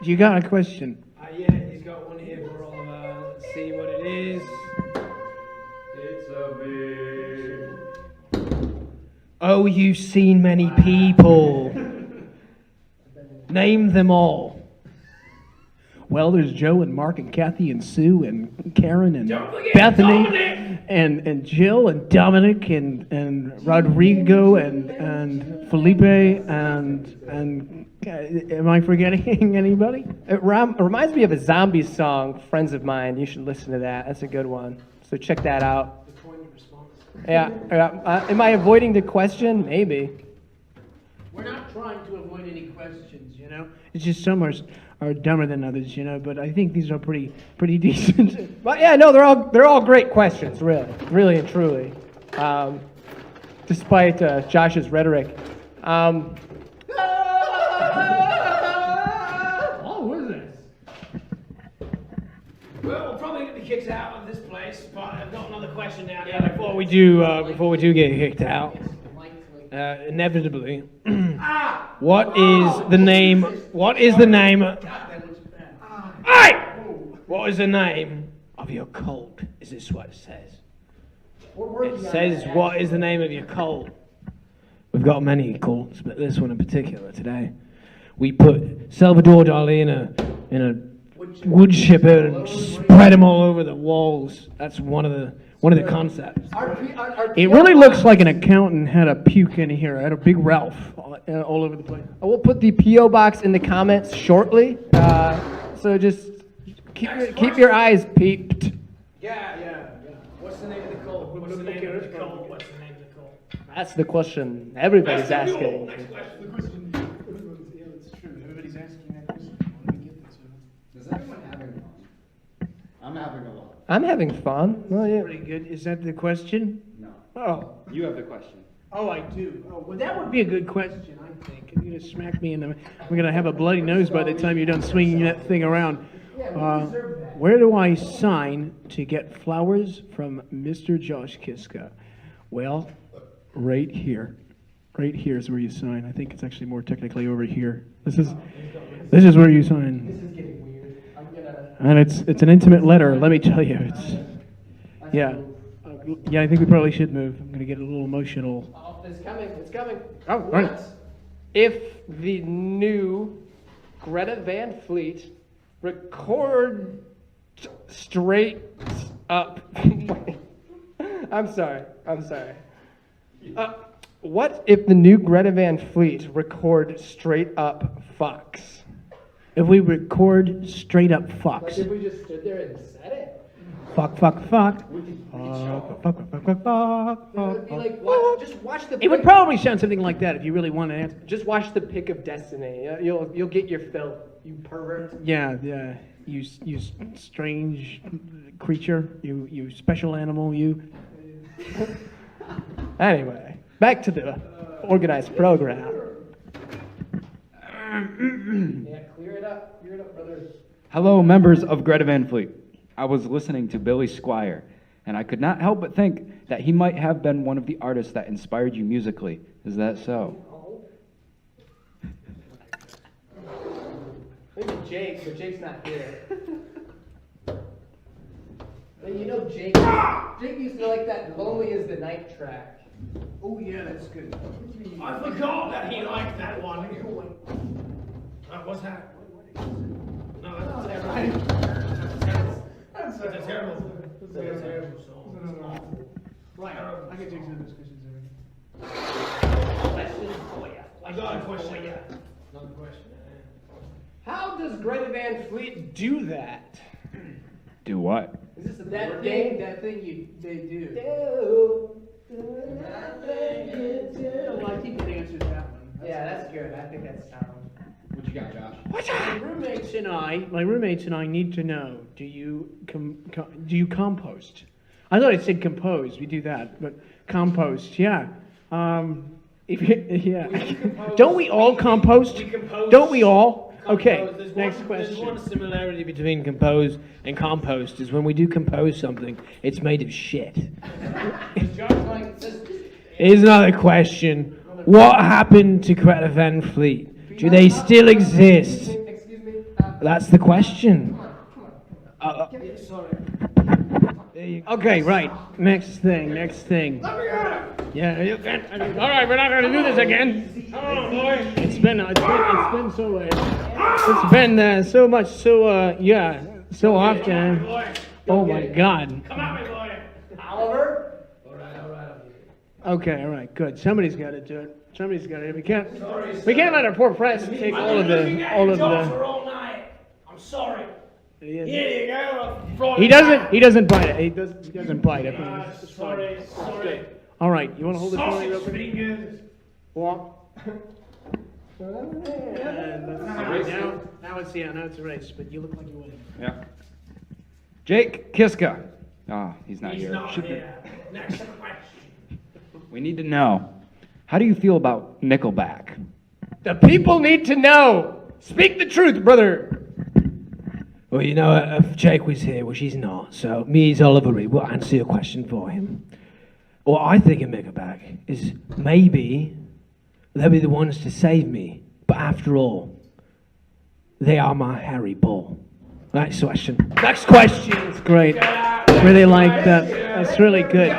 You got a question? Yeah, he's got one here for all of us. Let's see what it is. It's a big... Oh, you've seen many people. Name them all. Well, there's Joe and Mark and Kathy and Sue and Karen and Bethany and Jill and Dominic and Rodrigo and Felipe and am I forgetting anybody? It reminds me of a zombie song, Friends of Mine. You should listen to that. That's a good one. So check that out. Yeah. Am I avoiding the question? Maybe. We're not trying to avoid any questions, you know. It's just some are dumber than others, you know. But I think these are pretty decent. But yeah, no, they're all great questions, really and truly. Despite Josh's rhetoric. Oh, what is this? Well, we'll probably get the kicked out of this place, but I've got another question down here. Before we do get kicked out, inevitably, what is the name? What is the name? Hey! What is the name of your cult? Is this what it says? It says, what is the name of your cult? We've got many cults, but this one in particular today. We put Salvador Dali in a wood chipper and spread them all over the walls. That's one of the concepts. It really looks like an accountant had a puke in here. I had a big Ralph all over the place. We'll put the P.O. box in the comments shortly. So just keep your eyes peeped. Yeah. What's the name of the cult? What's the name of the cult? What's the name of the cult? That's the question everybody's asking. Next question. Yeah, that's true. Everybody's asking that question. Is everyone having fun? I'm having a lot. I'm having fun. Well, yeah. Pretty good. Is that the question? No. Oh. You have the question. Oh, I do. Oh, well, that would be a good question, I think. You're going to smack me in the... We're going to have a bloody nose by the time you're done swinging that thing around. Where do I sign to get flowers from Mr. Josh Kiszka? Well, right here. Right here is where you sign. I think it's actually more technically over here. This is where you sign. This is getting weird. And it's an intimate letter, let me tell you. Yeah, I think we probably should move. I'm going to get a little emotional. Oh, it's coming. Oh, right. If the new Greta Van Fleet record straight up... I'm sorry. What if the new Greta Van Fleet record straight up fucks? If we record straight up fucks. Like if we just stood there and said it? Fuck. It would be like, just watch the... It would probably sound something like that if you really want to answer. Just watch the pick of destiny. You'll get your fill, you pervert. Yeah. You strange creature. You special animal. You. Anyway, back to the organized program. Yeah, clear it up, brother. Hello, members of Greta Van Fleet. I was listening to Billy Squire, and I could not help but think that he might have been one of the artists that inspired you musically. Is that so? Maybe Jake, but Jake's not here. But you know Jake used to like that Lonely is the Night track. Oh yeah, that's good. I forgot that he liked that one. What's that? No, that's terrible. That's a terrible song. Right. I can take some of those questions already. I got a question. Another question. How does Greta Van Fleet do that? Do what? Is this that thing they do? Well, I think that answers that one. Yeah, that's good. I think that's sound. What you got, Josh? My roommates and I need to know: do you compost? I thought it said compose. We do that, but compost, yeah. Don't we all compost? Don't we all? Okay. Next question. There's one similarity between compose and compost is when we do compose something, it's made of shit. Here's another question. What happened to Greta Van Fleet? Do they still exist? Excuse me. That's the question. Okay, right. Next thing. Yeah, you can. All right, we're not going to do this again. Come on, boy. It's been so much, so often. Oh my God. Come at me, boy. Oliver? Okay, all right, good. Somebody's got to do it. Somebody's got to. We can't let our poor press take all of the. all night. I'm sorry. Here you go. He doesn't bite it. He doesn't bite it. Sorry. All right, you want to hold it for me real Sausage quick? fingers. Walk. Now it's a race, but you look like you're winning. Yeah. Jake Kiszka. Oh, he's not He's here. not Should be- here. Next question. We need to know. How do you feel about Nickelback? The people need to know. Speak the truth, brother. Well, you know, if Jake was here, which he's not, so me as Oliver Reed will answer your question for him. What I think of Nickelback is maybe they'll be the ones to save me, but after all, they are my Harry Ball. Next question. That's great. Really like that. That's really good.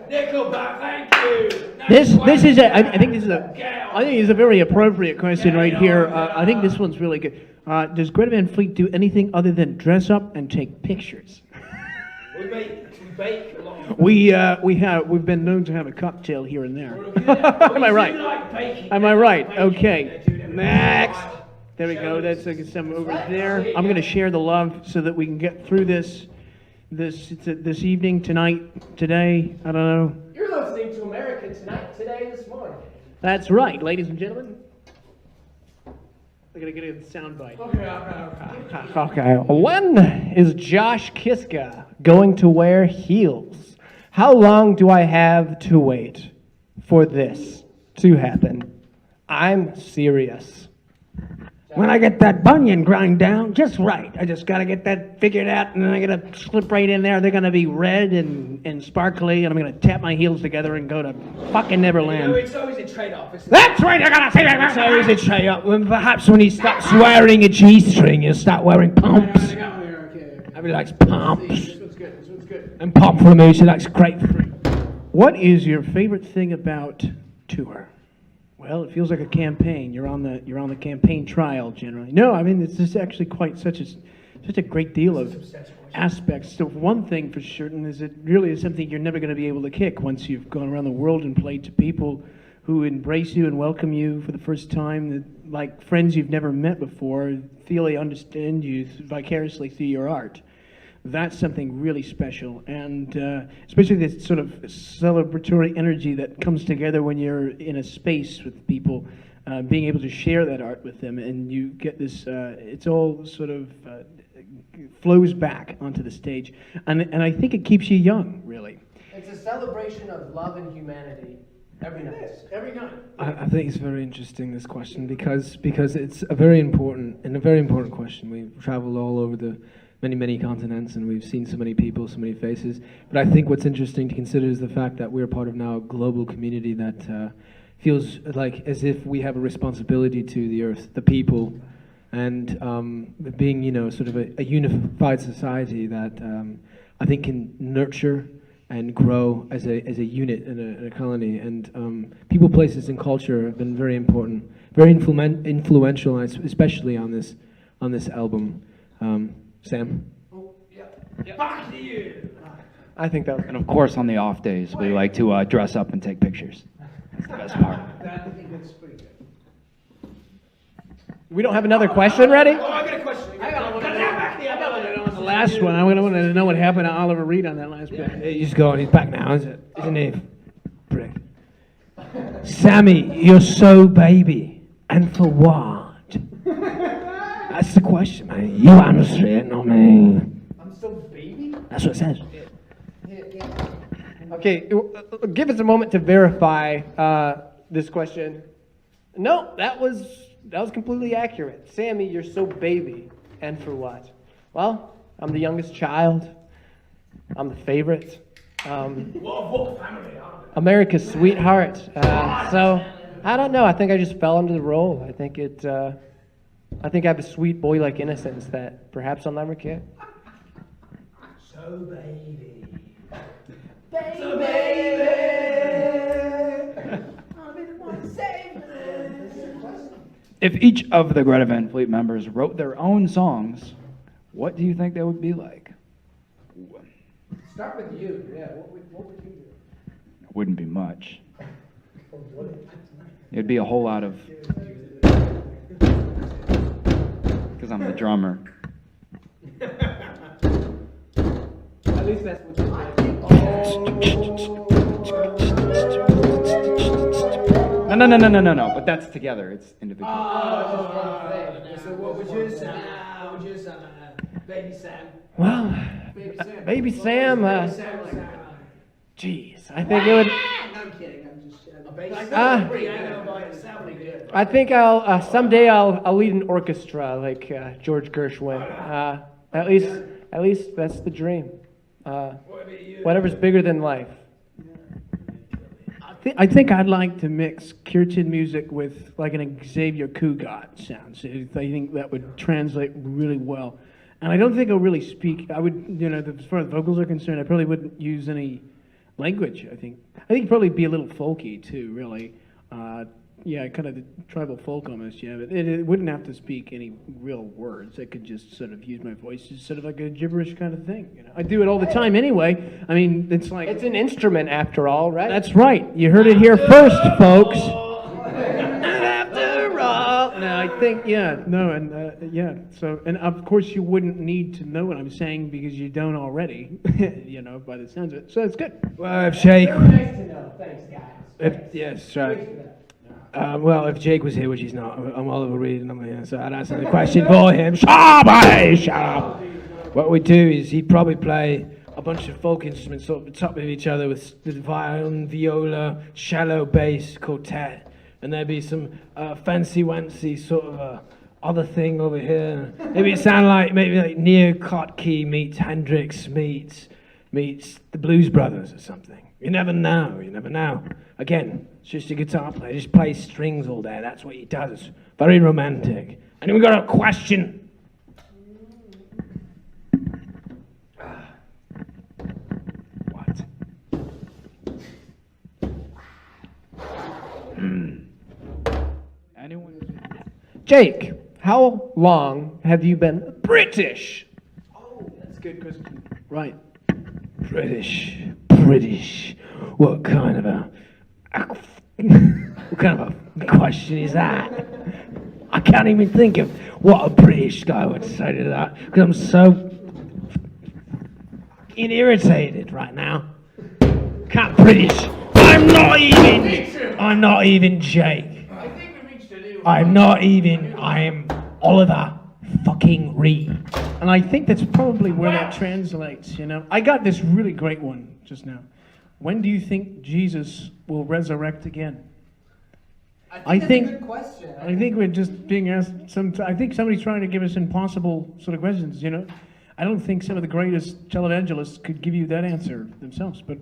Nickelback, thank you. This is I think it's a very appropriate question right here. I think this one's really good. Does Greta Van Fleet do anything other than dress up and take pictures? We bake a lot. We've been known to have a cocktail here and there. Am I right? Am I right? Okay. Next. There we go. That's some over there. I'm going to share the love so that we can get through this evening, tonight, today. I don't know. You're listening to America Tonight, Today, This Morning. That's right, ladies and gentlemen. We're going to get a sound bite. Okay. When is Josh Kiszka going to wear heels? How long do I have to wait for this to happen? I'm serious. When I get that bunion grind down just right, I just got to get that figured out, and then I got to slip right in there. They're going to be red and sparkly, and I'm going to tap my heels together and go to fucking Neverland. It's always a trade-off, isn't it? That's right, I gotta say that. It's always a trade-off. Perhaps when he stops wearing a G-string, he'll start wearing pumps. Everybody likes pumps. This one's good. And pamplemousse, he likes grapefruit. What is your favorite thing about tour? Well, it feels like a campaign. You're on the campaign trail generally. No, I mean it's just actually quite such a great deal of aspects. So one thing for certain is it really is something you're never going to be able to kick once you've gone around the world and played to people who embrace you and welcome you for the first time, that, like friends you've never met before, feel they understand you vicariously through your art. That's something really special, and especially this sort of celebratory energy that comes together when you're in a space with people, being able to share that art with them, and you get this, it's all sort of flows back onto the stage, and I think it keeps you young, really. It's a celebration of love and humanity every night. Every night. I think it's very interesting, this question, because it's a very important question. We've traveled all over the many continents, and we've seen so many people, so many faces. But I think what's interesting to consider is the fact that we're part of now a global community that feels like as if we have a responsibility to the earth, the people, and being, sort of a unified society that I think can nurture and grow as a unit in a colony. And people, places, and culture have been very important, very influential, especially on this album. Sam? Back to you. I think that was And of course, on the off days, we like to dress up and take pictures. That's the best part. I think that's pretty good. We don't have another question ready? I got a question. I got one on the last one. I want to know what happened to Oliver Reed on that last bit. He's gone. He's back now, isn't he? Prick. Sammy, you're so baby. And for what? That's the question, man. You answer it, not me. I'm still baby? That's what it says. Okay, give us a moment to verify this question. No, that was completely accurate. Sammy, you're so baby. And for what? Well, I'm the youngest child. I'm the favorite. America's sweetheart. So, I don't know. I think I just fell into the role. I think it I think I have a sweet boy-like innocence that perhaps I'll never get. So baby. If each of the Greta Van Fleet members wrote their own songs, what do you think they would be like? Start with you. Yeah, what would you do? It wouldn't be much. It'd be a whole lot of... Because I'm the drummer. At least that's what you think. No, but that's together. It's individual. So what would you say? What would you say, Baby Sam? Well, Baby Sam, geez, I think it would... No, I'm kidding. I'm just... I think I'll someday I'll lead an orchestra like George Gershwin. At least that's the dream. Whatever's bigger than life. I think I'd like to mix Kirtan music with like an Xavier Cugat sound. So I think that would translate really well. And I don't think I'll really speak. I would, as far as vocals are concerned, I probably wouldn't use any language. I think it'd probably be a little folky too, really. Yeah, kind of the tribal folk almost. Yeah, but it wouldn't have to speak any real words. I could just sort of use my voice as sort of like a gibberish kind of thing. I do it all the time anyway. I mean, it's like It's an instrument after all, right? that's right. You heard it here first, folks. After all. No, I think So, and of course, you wouldn't need to know what I'm saying because you don't already. By the sounds of it. So it's good. Well, if Jake, Nice to know. Thanks, guys. yes, right. Well, if Jake was here, which he's not, I'm Oliver Reed, and I'm here, so I'd answer the question for him. Shut up! What we'd do is he'd probably play a bunch of folk instruments sort of top of each other with violin, viola, shallow bass, quartet, and there'd be some fancy-wancy sort of other thing over here. Maybe it sound like Neo Kottke meets Hendrix meets the Blues Brothers or something. You never know. Again, it's just a guitar player. He just plays strings all day. That's what he does. Very romantic. And we got a question. What? Anyone? Jake, how long have you been British? Oh, that's a good question. Right. British. What kind of a question is that? I can't even think of what a British guy would say to that because I'm so irritated right now. Can't British. I'm not even Jake. I am Oliver fucking Reed. And I think that's probably where that translates, I got this really great one just now. When do you think Jesus will resurrect again? I think that's a good question. I think we're just being asked I think somebody's trying to give us impossible sort of questions, I don't think some of the greatest televangelists could give you that answer themselves, but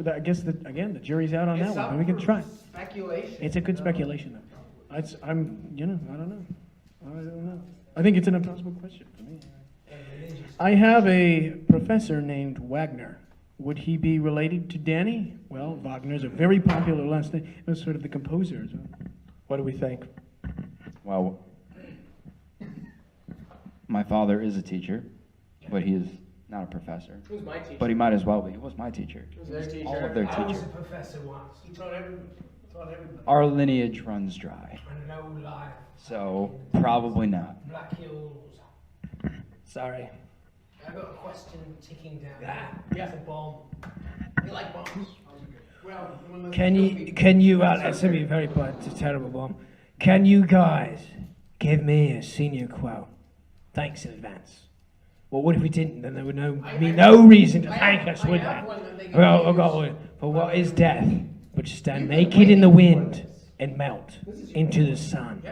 I guess again the jury's out on that one. We can try. Speculation. It's a good speculation though. I don't know. I think it's an impossible question for me. I have a professor named Wagner. Would he be related to Danny? Well, Wagner's a very popular last name. It was sort of the composer as well. What do we think? Well, my father is a teacher, but he is not a professor. Who's my teacher? But he might as well be. He was my teacher. Who's their teacher? All of their I was teachers. a professor once. He taught everybody. Our lineage runs dry, And no life. so probably not. Black Hills. Sorry. I got a question ticking down. It's a bomb. You like bombs? Can you, that's going to be very polite, it's a terrible bomb. Can you guys give me a senior quote? Thanks in advance. Well, what if we didn't? Then there would be no reason to thank us, would there? Well, I've got one. For what is death but to stand naked in the wind and melt into the sun?